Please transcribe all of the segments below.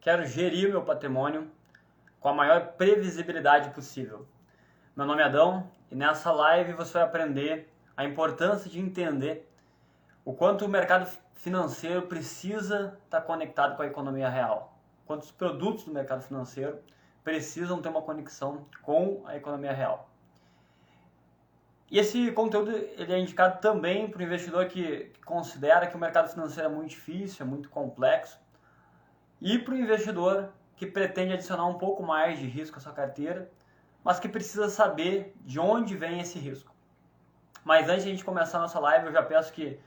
quero gerir meu patrimônio com a maior previsibilidade possível. Meu nome é Adão e nessa live você vai aprender a importância de entender o quanto o mercado financeiro precisa estar conectado com a economia real. Quantos produtos do mercado financeiro precisam ter uma conexão com a economia real. E esse conteúdo ele é indicado também para o investidor que considera que o mercado financeiro é muito difícil, é muito complexo, e para o investidor que pretende adicionar um pouco mais de risco à sua carteira, mas que precisa saber de onde vem esse risco. Mas antes de a gente começar a nossa live, eu já peço que,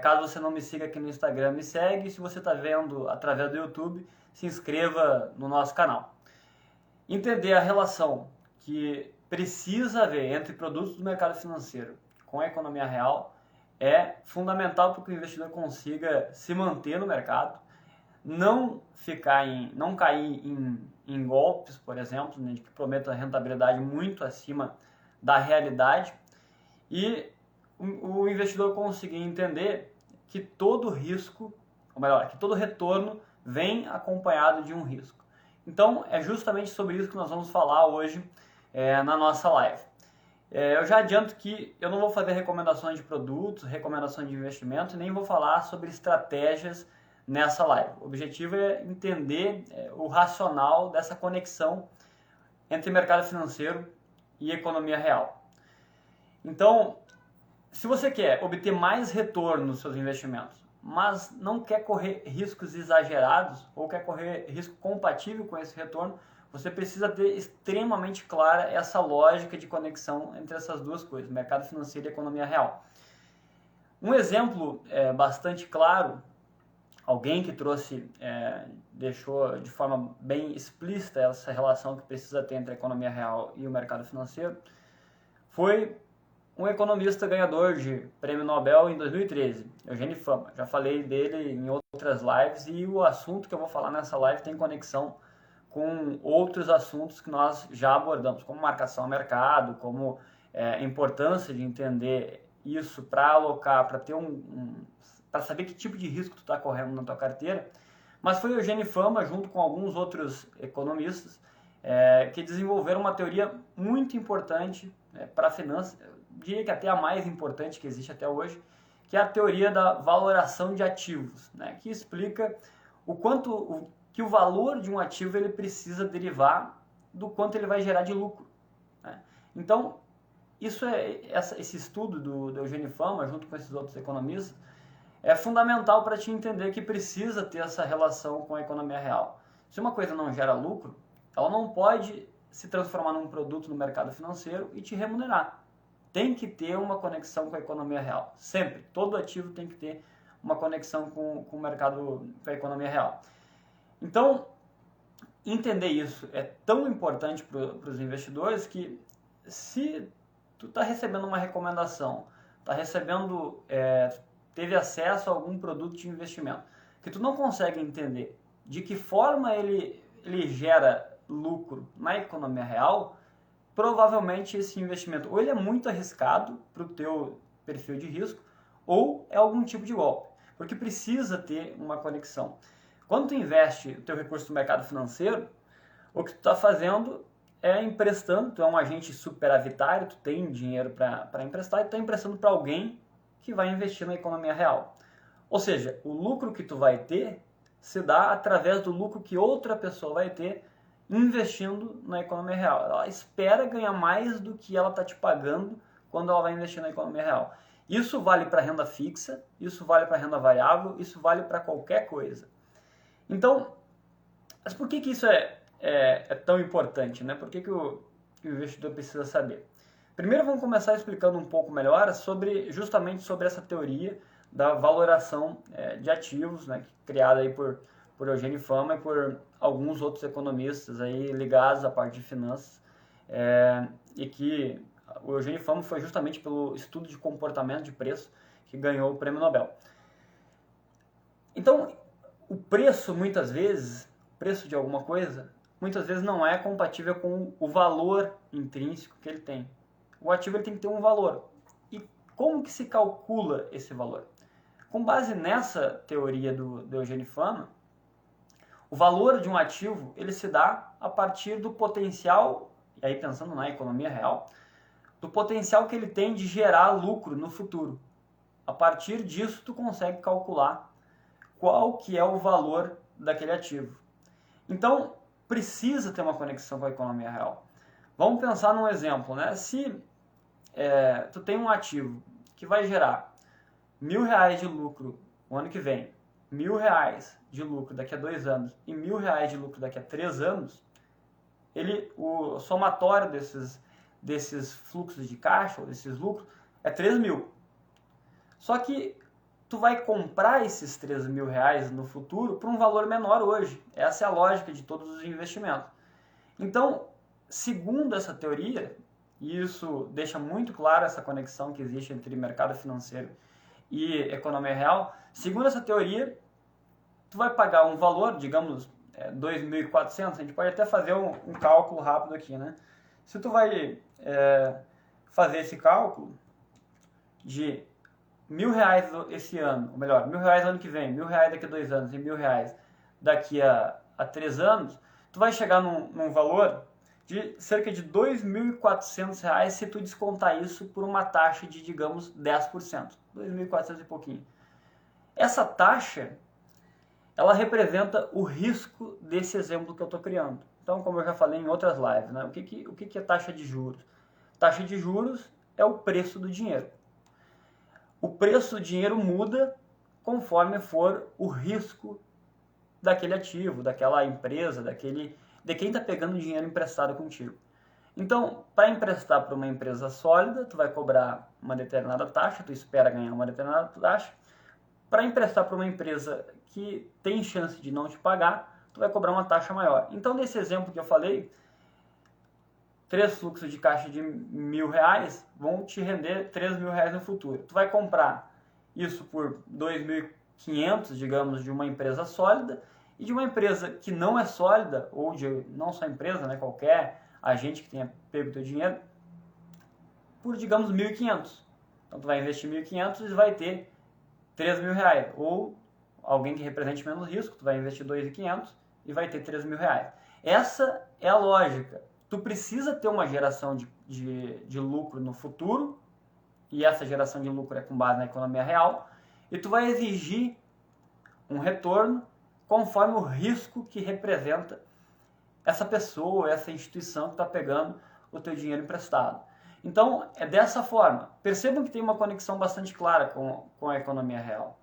caso você não me siga aqui no Instagram, me segue. E se você está vendo através do YouTube, se inscreva no nosso canal. Entender a relação que precisa haver entre produtos do mercado financeiro com a economia real é fundamental para que o investidor consiga se manter no mercado, não cair em golpes, por exemplo, né, que prometam rentabilidade muito acima da realidade, e o investidor conseguir entender que todo risco, ou melhor, que todo retorno vem acompanhado de um risco. Então, é justamente sobre isso que nós vamos falar hoje na nossa live. Eu já adianto que eu não vou fazer recomendações de produtos, recomendações de investimento, nem vou falar sobre estratégias nessa live. O objetivo é entender o racional dessa conexão entre mercado financeiro e economia real. Então, se você quer obter mais retorno nos seus investimentos, mas não quer correr riscos exagerados ou quer correr risco compatível com esse retorno, você precisa ter extremamente clara essa lógica de conexão entre essas duas coisas, mercado financeiro e economia real. Um exemplo bastante claro, alguém que deixou de forma bem explícita essa relação que precisa ter entre a economia real e o mercado financeiro, foi um economista ganhador de prêmio Nobel em 2013, Eugênio Fama. Já falei dele em outras lives e o assunto que eu vou falar nessa live tem conexão com outros assuntos que nós já abordamos, como marcação a mercado, como a importância de entender isso para alocar, para ter para saber que tipo de risco tu está correndo na tua carteira. Mas foi Eugênio Fama, junto com alguns outros economistas, que desenvolveram uma teoria muito importante para a finança, diria que até a mais importante que existe até hoje, que é a teoria da valoração de ativos, né, que explica que o valor de um ativo ele precisa derivar do quanto ele vai gerar de lucro, né? Então, esse estudo do Eugênio Fama, junto com esses outros economistas, é fundamental para te entender que precisa ter essa relação com a economia real. Se uma coisa não gera lucro, ela não pode se transformar num produto no mercado financeiro e te remunerar. Tem que ter uma conexão com a economia real. Sempre. Todo ativo tem que ter uma conexão com o mercado, com a economia real. Então, entender isso é tão importante para os investidores que se tu está recebendo uma recomendação, teve acesso a algum produto de investimento, que tu não consegue entender de que forma ele gera lucro na economia real, provavelmente esse investimento ou ele é muito arriscado para o teu perfil de risco ou é algum tipo de golpe, porque precisa ter uma conexão. Quando tu investe o teu recurso no mercado financeiro, o que tu está fazendo é emprestando, tu é um agente superavitário, tu tem dinheiro para emprestar e tu está emprestando para alguém que vai investir na economia real. Ou seja, o lucro que tu vai ter se dá através do lucro que outra pessoa vai ter investindo na economia real. Ela espera ganhar mais do que ela está te pagando quando ela vai investir na economia real. Isso vale para renda fixa, isso vale para renda variável, isso vale para qualquer coisa. Então, mas por que isso é tão importante, né? Por que o investidor precisa saber? Primeiro vamos começar explicando um pouco melhor justamente sobre essa teoria da valoração de ativos, né, criada aí por Eugênio Fama e por alguns outros economistas aí ligados à parte de finanças, e que o Eugênio Fama foi justamente pelo estudo de comportamento de preço que ganhou o prêmio Nobel. Então, o preço preço de alguma coisa, muitas vezes não é compatível com o valor intrínseco que ele tem. O ativo ele tem que ter um valor. E como que se calcula esse valor? Com base nessa teoria do Eugênio Fama, O valor de um ativo, ele se dá a partir do potencial, e aí pensando na economia real, do potencial que ele tem de gerar lucro no futuro. A partir disso, tu consegue calcular qual que é o valor daquele ativo. Então, precisa ter uma conexão com a economia real. Vamos pensar num exemplo, né? Se tu tem um ativo que vai gerar R$1.000 de lucro o ano que vem, R$1.000 de lucro daqui a 2 anos e R$1.000 de lucro daqui a 3 anos, o somatório desses fluxos de caixa, ou desses lucros, é 3.000. Só que tu vai comprar esses R$3.000 no futuro por um valor menor hoje. Essa é a lógica de todos os investimentos. Então, segundo essa teoria, e isso deixa muito clara essa conexão que existe entre mercado financeiro e economia real, segundo essa teoria, tu vai pagar um valor, digamos, 2.400, a gente pode até fazer um cálculo rápido aqui, né? Se tu vai fazer esse cálculo de R$1.000 esse ano, ou melhor, R$1.000 ano que vem, R$1.000 daqui a 2 anos e R$1.000 daqui a 3 anos, tu vai chegar num valor de cerca de R$2.400 se tu descontar isso por uma taxa de, digamos, 10%. 2.400 e pouquinho. Essa taxa, ela representa o risco desse exemplo que eu estou criando. Então, como eu já falei em outras lives, né? O que é taxa de juros? Taxa de juros é o preço do dinheiro. O preço do dinheiro muda conforme for o risco daquele ativo, daquela empresa, de quem está pegando dinheiro emprestado contigo. Então, para emprestar para uma empresa sólida, tu vai cobrar uma determinada taxa, tu espera ganhar uma determinada taxa. Para emprestar para uma empresa que tem chance de não te pagar, tu vai cobrar uma taxa maior. Então, nesse exemplo que eu falei, 3 fluxos de caixa de R$1.000 vão te render R$3.000 no futuro. Tu vai comprar isso por 2.500, digamos, de uma empresa sólida, e de uma empresa que não é sólida, ou de não só empresa, né, qualquer agente que tenha pego teu dinheiro, por, digamos, 1.500. Então, tu vai investir 1.500 e vai ter R$3.000. Ou alguém que represente menos risco, tu vai investir 2.500 e vai ter R$3.000. Essa é a lógica. Tu precisa ter uma geração de lucro no futuro, e essa geração de lucro é com base na economia real, e tu vai exigir um retorno conforme o risco que representa essa pessoa, essa instituição que está pegando o teu dinheiro emprestado. Então, é dessa forma. Percebam que tem uma conexão bastante clara com a economia real.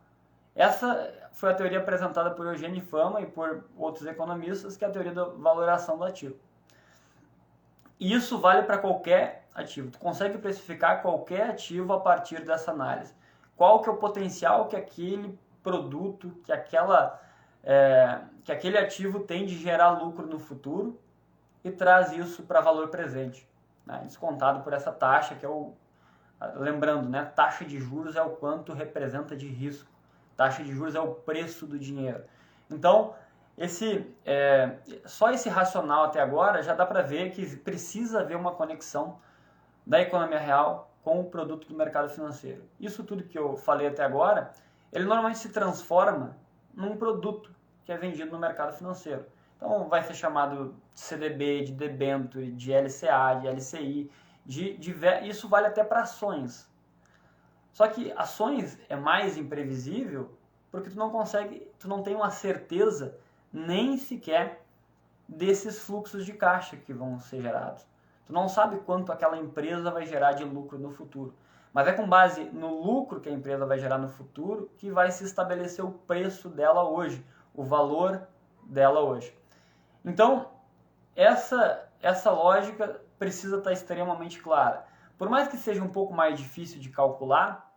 Essa foi a teoria apresentada por Eugênio Fama e por outros economistas, que é a teoria da valoração do ativo. E isso vale para qualquer ativo. Tu consegue precificar qualquer ativo a partir dessa análise. Qual que é o potencial que aquele produto, que aquele ativo tem de gerar lucro no futuro, e traz isso para valor presente, né? Descontado por essa taxa, que é lembrando, né? Taxa de juros é o quanto representa de risco. Taxa de juros é o preço do dinheiro. Então, só esse racional até agora já dá para ver que precisa haver uma conexão da economia real com o produto do mercado financeiro. Isso tudo que eu falei até agora, ele normalmente se transforma num produto que é vendido no mercado financeiro. Então, vai ser chamado de CDB, de debênture, de LCA, de LCI, isso vale até para ações. Só que ações é mais imprevisível porque tu não tem uma certeza nem sequer desses fluxos de caixa que vão ser gerados. Tu não sabe quanto aquela empresa vai gerar de lucro no futuro. Mas é com base no lucro que a empresa vai gerar no futuro que vai se estabelecer o preço dela hoje, o valor dela hoje. Então, essa lógica precisa estar extremamente clara. Por mais que seja um pouco mais difícil de calcular,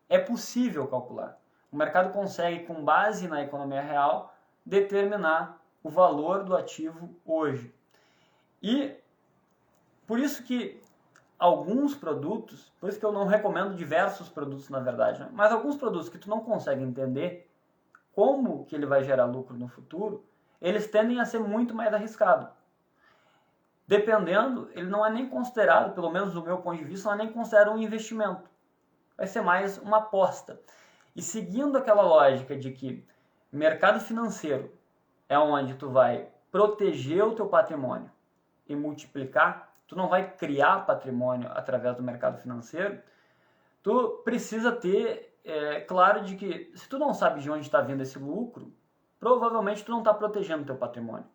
é possível calcular. O mercado consegue, com base na economia real, determinar o valor do ativo hoje. E por isso que alguns produtos, por isso que eu não recomendo diversos produtos na verdade, né? Mas alguns produtos que tu não consegue entender como que ele vai gerar lucro no futuro, eles tendem a ser muito mais arriscados. Dependendo, ele não é nem considerado, pelo menos do meu ponto de vista, não é nem considerado um investimento. Vai ser mais uma aposta. E seguindo aquela lógica de que mercado financeiro é onde tu vai proteger o teu patrimônio e multiplicar, tu não vai criar patrimônio através do mercado financeiro, tu precisa ter claro de que se tu não sabe de onde está vindo esse lucro, provavelmente tu não está protegendo o teu patrimônio.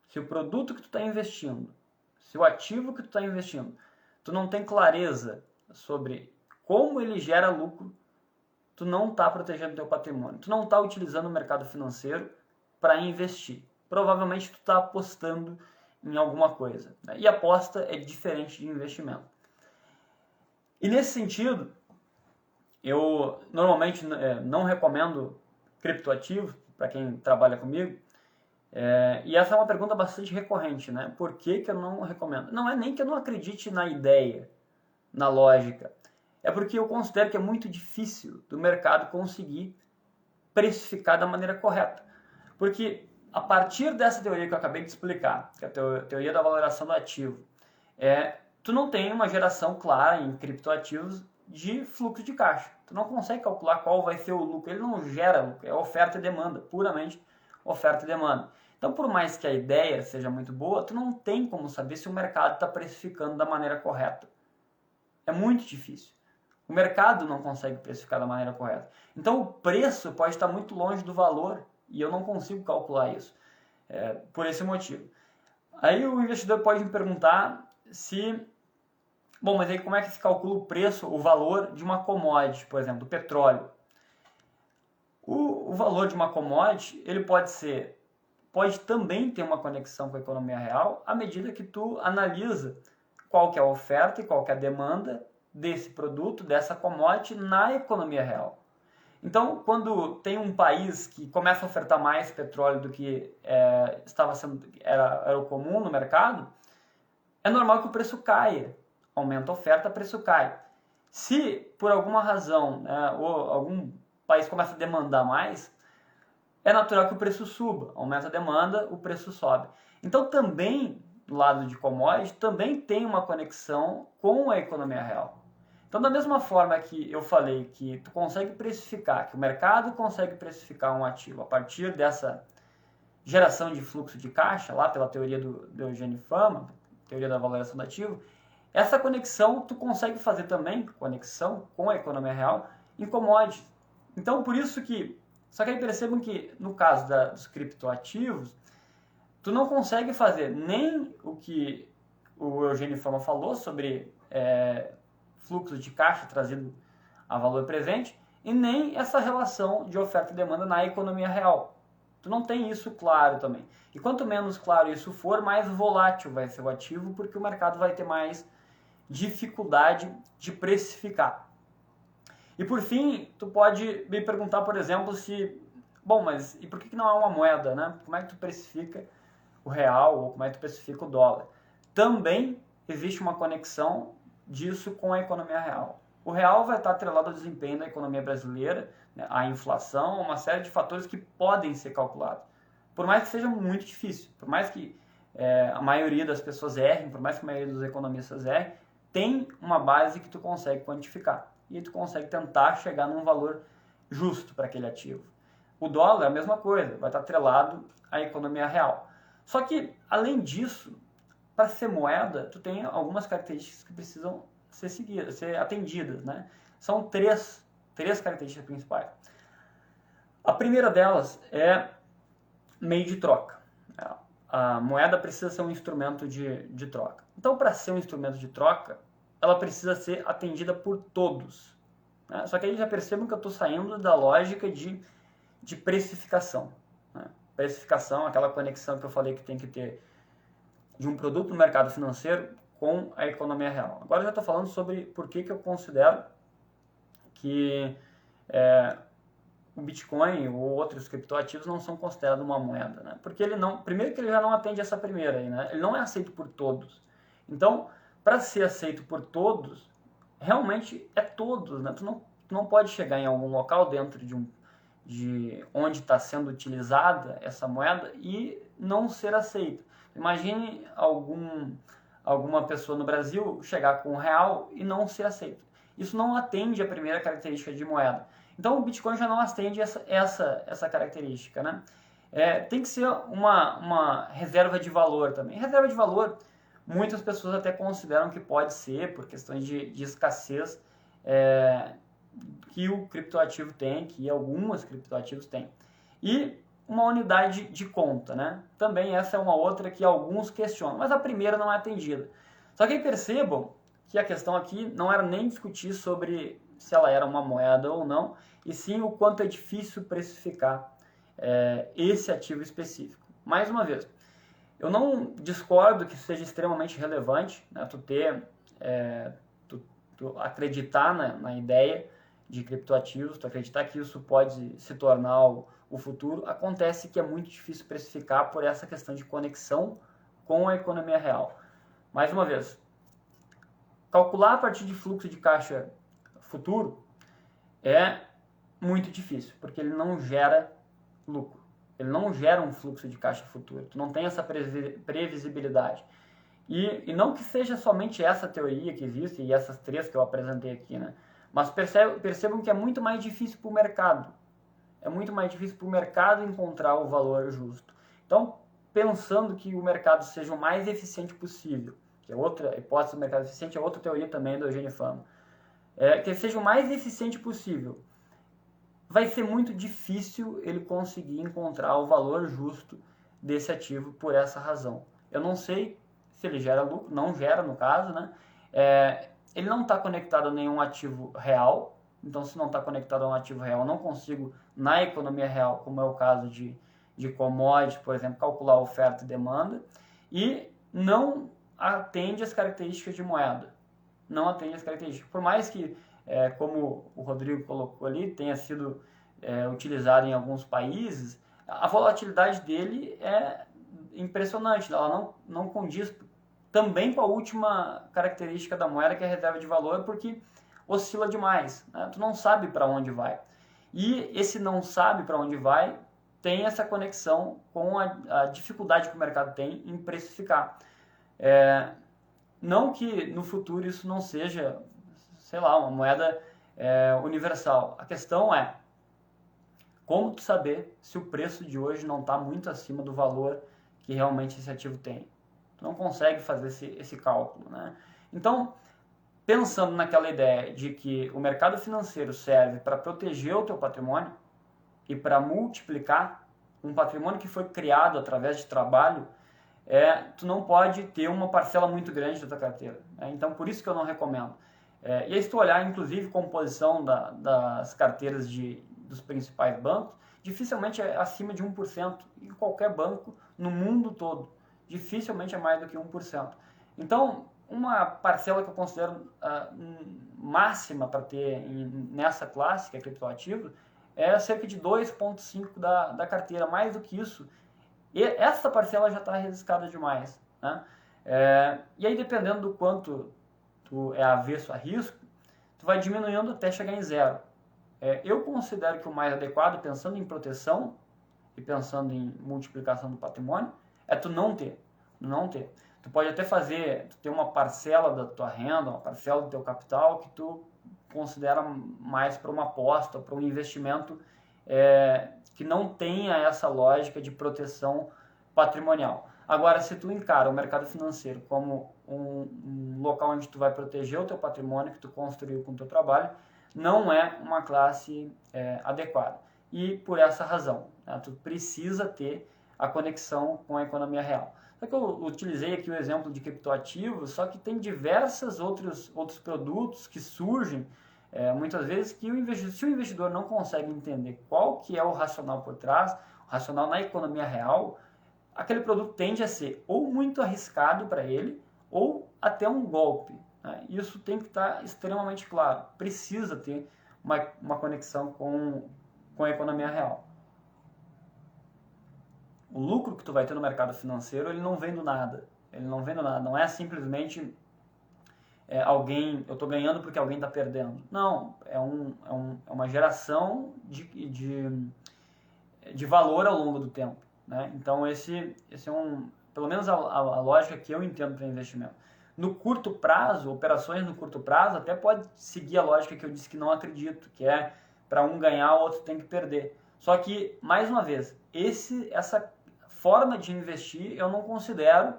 Se o produto que tu está investindo, se o ativo que tu está investindo, tu não tem clareza sobre como ele gera lucro, tu não está protegendo o teu patrimônio. Tu não está utilizando o mercado financeiro para investir. Provavelmente tu está apostando em alguma coisa, né? E aposta é diferente de investimento. E nesse sentido, eu normalmente não recomendo criptoativos para quem trabalha comigo. E essa é uma pergunta bastante recorrente, né? Por que eu não recomendo? Não é nem que eu não acredite na ideia, na lógica. É porque eu considero que é muito difícil do mercado conseguir precificar da maneira correta. Porque a partir dessa teoria que eu acabei de explicar, que é a teoria da valoração do ativo, tu não tem uma geração clara em criptoativos de fluxo de caixa. Tu não consegue calcular qual vai ser o lucro. Ele não gera lucro, é oferta e demanda, puramente oferta e demanda. Então, por mais que a ideia seja muito boa, tu não tem como saber se o mercado está precificando da maneira correta. É muito difícil. O mercado não consegue precificar da maneira correta. Então, o preço pode estar muito longe do valor e eu não consigo calcular isso. Por esse motivo. Aí o investidor pode me perguntar se... Bom, mas aí como é que se calcula o preço, o valor de uma commodity, por exemplo, do petróleo? O valor de uma commodity, ele pode também ter uma conexão com a economia real à medida que tu analisa qual que é a oferta e qual que é a demanda desse produto, dessa commodity na economia real. Então, quando tem um país que começa a ofertar mais petróleo do que era o comum no mercado, é normal que o preço caia. Aumenta a oferta, o preço cai. Se, por alguma razão, ou algum país começa a demandar mais, é natural que o preço suba. Aumenta a demanda, o preço sobe. Então, também, do lado de commodity, também tem uma conexão com a economia real. Então, da mesma forma que eu falei que tu consegue precificar, que o mercado consegue precificar um ativo a partir dessa geração de fluxo de caixa, lá pela teoria do Eugênio Fama, teoria da valoração do ativo, essa conexão tu consegue fazer também, conexão com a economia real, em commodities. Então, por isso que... Só que aí percebam que, no caso dos criptoativos, tu não consegue fazer nem o que o Eugênio Fama falou sobre fluxo de caixa trazido a valor presente, e nem essa relação de oferta e demanda na economia real. Tu não tem isso claro também. E quanto menos claro isso for, mais volátil vai ser o ativo, porque o mercado vai ter mais dificuldade de precificar. E por fim, tu pode me perguntar, por exemplo, bom, mas e por que não há uma moeda, né? Como é que tu precifica o real ou como é que tu precifica o dólar? Também existe uma conexão disso com a economia real. O real vai estar atrelado ao desempenho da economia brasileira, né, à inflação, uma série de fatores que podem ser calculados. Por mais que seja muito difícil, por mais que a maioria das pessoas errem, por mais que a maioria dos economistas errem, tem uma base que tu consegue quantificar. E tu consegue tentar chegar num valor justo para aquele ativo. O dólar é a mesma coisa, vai estar atrelado à economia real. Só que, além disso, para ser moeda, tu tem algumas características que precisam ser atendidas, né? São três características principais. A primeira delas é meio de troca. A moeda precisa ser um instrumento de troca. Então, para ser um instrumento de troca, ela precisa ser atendida por todos. Né? Só que aí já percebam que eu estou saindo da lógica de precificação. Né? Precificação, aquela conexão que eu falei que tem que ter de um produto no mercado financeiro com a economia real. Agora eu já estou falando sobre por que eu considero que o Bitcoin ou outros criptoativos não são considerados uma moeda. Né? Porque primeiro que ele já não atende essa primeira aí, né? Ele não é aceito por todos. Então, para ser aceito por todos, realmente é todos, né? Tu não pode chegar em algum local dentro de onde está sendo utilizada essa moeda e não ser aceito. Imagine alguma pessoa no Brasil chegar com R$1 e não ser aceito. Isso não atende a primeira característica de moeda. Então o Bitcoin já não atende essa característica, né? Tem que ser uma reserva de valor também. Reserva de valor, muitas pessoas até consideram que pode ser, por questões de escassez, que o criptoativo tem, que alguns criptoativos têm. E uma unidade de conta, né? Também essa é uma outra que alguns questionam, mas a primeira não é atendida. Só que aí percebam que a questão aqui não era nem discutir sobre se ela era uma moeda ou não, e sim o quanto é difícil precificar esse ativo específico. Mais uma vez, eu não discordo que seja extremamente relevante, né, tu acreditar na ideia de criptoativos, tu acreditar que isso pode se tornar o futuro. Acontece que é muito difícil precificar por essa questão de conexão com a economia real. Mais uma vez, calcular a partir de fluxo de caixa futuro é muito difícil, porque ele não gera lucro. Ele não gera um fluxo de caixa futuro. Tu não tem essa previsibilidade. E não que seja somente essa teoria que existe, e essas três que eu apresentei aqui, né? Mas percebam que é muito mais difícil para o mercado. É muito mais difícil para o mercado encontrar o valor justo. Então, pensando que o mercado seja o mais eficiente possível, que é outra hipótese do mercado eficiente, é outra teoria também do Eugênio Fama, que ele seja o mais eficiente possível, vai ser muito difícil ele conseguir encontrar o valor justo desse ativo por essa razão. Eu não sei se ele gera lucro, não gera no caso, né? Ele não está conectado a nenhum ativo real, então se não está conectado a um ativo real, eu não consigo, na economia real, como é o caso de commodities, por exemplo, calcular a oferta e demanda, e não atende às características de moeda. Não atende às características. Por mais que, como o Rodrigo colocou ali, tenha sido utilizado em alguns países, a volatilidade dele é impressionante. Ela não condiz também com a última característica da moeda, que é a reserva de valor, porque oscila demais, né? Tu não sabe para onde vai. E esse não sabe para onde vai tem essa conexão com a dificuldade que o mercado tem em precificar. Não que no futuro isso não seja, sei lá, uma moeda universal. A questão é como tu saber se o preço de hoje não está muito acima do valor que realmente esse ativo tem. Tu não consegue fazer esse cálculo, né? Então, pensando naquela ideia de que o mercado financeiro serve para proteger o teu patrimônio e para multiplicar um patrimônio que foi criado através de trabalho, tu não pode ter uma parcela muito grande da tua carteira, né? Então, por isso que eu não recomendo. E aí, se tu olhar, inclusive, composição das carteiras dos principais bancos, dificilmente é acima de 1%. Em qualquer banco, no mundo todo, dificilmente é mais do que 1%. Então, uma parcela que eu considero máxima para ter nessa classe, que é criptoativo, é cerca de 2,5% da carteira. Mais do que isso, e essa parcela já está arriscada demais, né? E aí, dependendo do quanto tu é avesso a risco, tu vai diminuindo até chegar em zero. Eu considero que o mais adequado, pensando em proteção e pensando em multiplicação do patrimônio, é tu não ter. Tu pode até ter uma parcela da tua renda, uma parcela do teu capital que tu considera mais para uma aposta, para um investimento que não tenha essa lógica de proteção patrimonial. Agora, se tu encara o mercado financeiro como um local onde tu vai proteger o teu patrimônio que tu construiu com o teu trabalho, não é uma classe adequada. E por essa razão, né, tu precisa ter a conexão com a economia real. Só que eu utilizei aqui o exemplo de criptoativos, só que tem diversos outros produtos que surgem muitas vezes que se o investidor não consegue entender qual que é o racional por trás, o racional na economia real, aquele produto tende a ser ou muito arriscado para ele ou até um golpe, né? Isso tem que estar extremamente claro. Precisa ter uma conexão com a economia real. O lucro que tu vai ter no mercado financeiro, ele não vem do nada. Não é simplesmente eu estou ganhando porque alguém está perdendo. Não, é uma geração de valor ao longo do tempo, né? Então esse é pelo menos a lógica que eu entendo para investimento. No curto prazo, operações no curto prazo, até pode seguir a lógica que eu disse que não acredito, que é para um ganhar, o outro tem que perder. Só que, mais uma vez, essa forma de investir eu não considero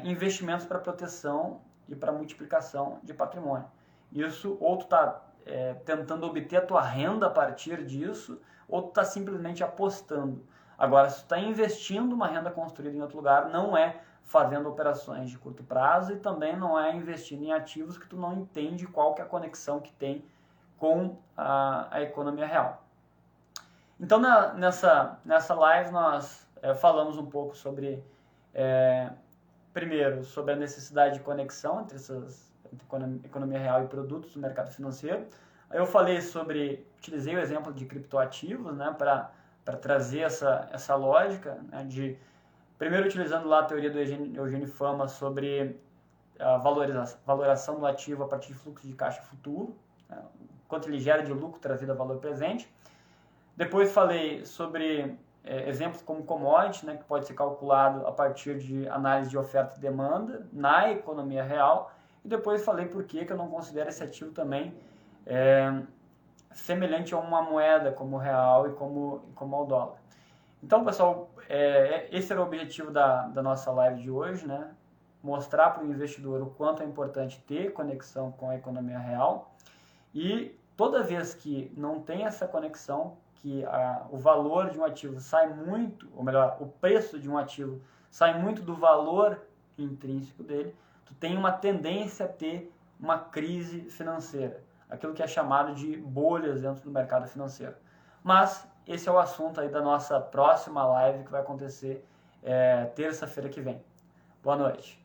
investimentos para proteção e para multiplicação de patrimônio. Isso, ou tu está tentando obter a tua renda a partir disso, ou tu está simplesmente apostando. Agora, se tu está investindo uma renda construída em outro lugar, não é fazendo operações de curto prazo e também não é investindo em ativos que tu não entende qual que é a conexão que tem com a economia real. Então, nessa live, nós falamos um pouco sobre, primeiro, sobre a necessidade de conexão entre economia real e produtos do mercado financeiro. Aí eu falei utilizei o exemplo de criptoativos, né, para trazer essa lógica, né, primeiro utilizando lá a teoria do Eugênio Fama sobre a valoração do ativo a partir de fluxo de caixa futuro, né, quanto ele gera de lucro trazido a valor presente. Depois falei sobre exemplos como commodity, né, que pode ser calculado a partir de análise de oferta e demanda na economia real. E depois falei por que eu não considero esse ativo também semelhante a uma moeda como o real e como ao dólar. Então, pessoal, esse era o objetivo da nossa live de hoje, né? Mostrar para o investidor o quanto é importante ter conexão com a economia real. E toda vez que não tem essa conexão, que o valor de um ativo sai muito, ou melhor, o preço de um ativo sai muito do valor intrínseco dele, tu tem uma tendência a ter uma crise financeira, aquilo que é chamado de bolhas dentro do mercado financeiro. Mas esse é o assunto aí da nossa próxima live, que vai acontecer terça-feira que vem. Boa noite.